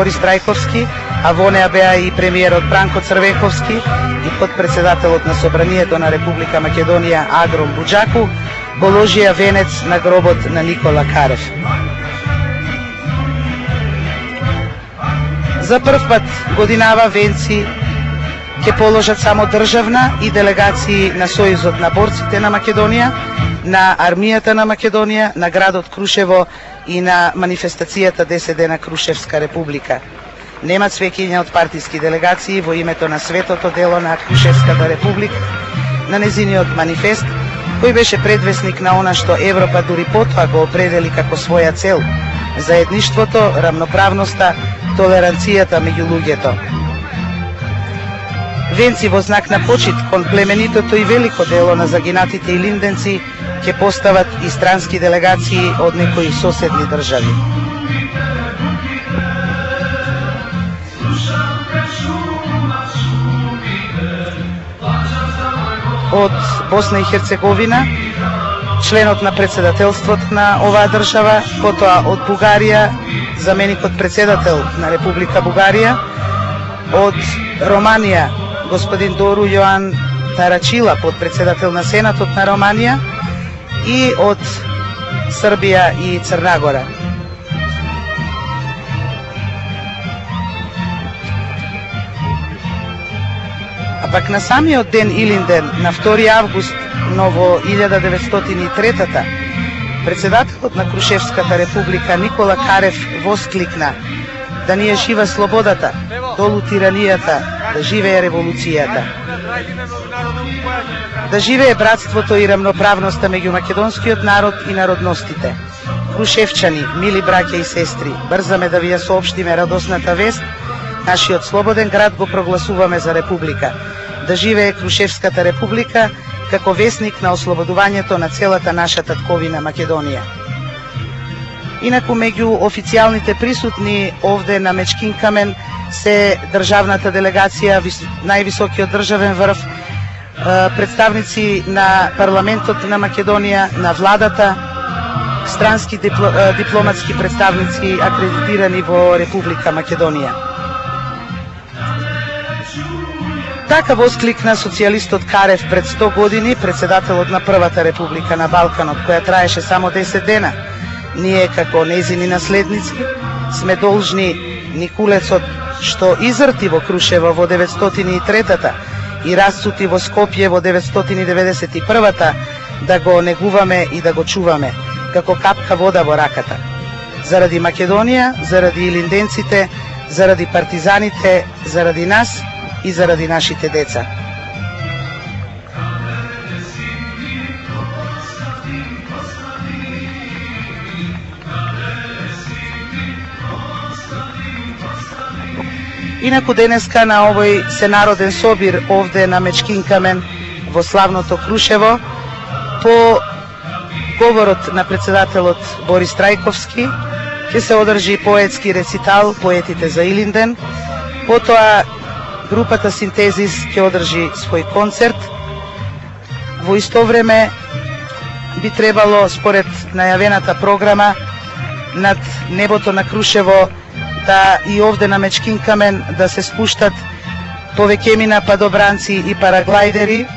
Борис Трајковски, а во неа беа и премиерот Бранко Црвековски и подпредседателот на Собранието на Република Македонија Агром Буџаку положија венец на гробот на Никола Карев. За прв пат годинава венци ќе положат само државна и делегации на Сојузот на борците на Македонија, на армијата на Македонија, на градот Крушево и на манифестацијата 10 дена Крушевска република. Нема свеќање од партиски делегации во името на светото дело на Крушевската република, на незиниот манифест, кој беше предвесник на она што Европа дури потоа го определи како своја цел: заедништвото, рамноправноста, толеранцијата меѓу луѓето. Венци во знак на почит кон племенитото и велико дело на загинатите илинденци ќе постават и странски делегации од некои соседни држави. Од Босна и Херцеговина, членот на председателството на оваа држава, потоа од Бугарија, заменикот председател на Република Бугарија, од Романија, господин Дору Јоан Тарачила, подпредседател на Сенатот на Романија, и од Србија и Црна Гора. А пак на самиот ден Илинден, на 2 август, но во 1903-та, председателот на Крушевската република Никола Карев воскликна: да ни е жива слободата, долу тиранијата, да живее револуцијата. Да живее братството и рамноправноста меѓу македонскиот народ и народностите. Крушевчани, мили браќа и сестри, брзаме да ви ја соопштиме радосната вест: нашиот слободен град го прогласуваме за република. Да живее Крушевската република како весник на ослободувањето на целата наша татковина Македонија. Инаку меѓу официјалните присутни овде на Мечкин камен се државната делегација, највисокиот државен врв, представници на парламентот на Македонија, на владата, странски дипломатски представници акредитирани во Република Македонија. Така воскликна социјалистот Карев пред 100 години, председателот на првата република на Балканот, која траеше само 10 дена. Ние, како незини наследници, сме должни Никулецот, што изрти во Крушево во 903-та и расцути во Скопје во 991-та, да го негуваме и да го чуваме, како капка вода во раката. Заради Македонија, заради илинденците, заради партизаните, заради нас и заради нашите деца. Инаку денеска на овој сенароден собир овде на Мечкин камен во славното Крушево, по говорот на председателот Борис Трајковски, ќе се одржи поетски рецитал "Поетите за Илинден", потоа групата Синтезис ќе одржи свој концерт. Во исто време би требало, според најавената програма, над небото на Крушево да и овде на Мечкин камен да се спуштат повеќемина падобранци и параглајдери,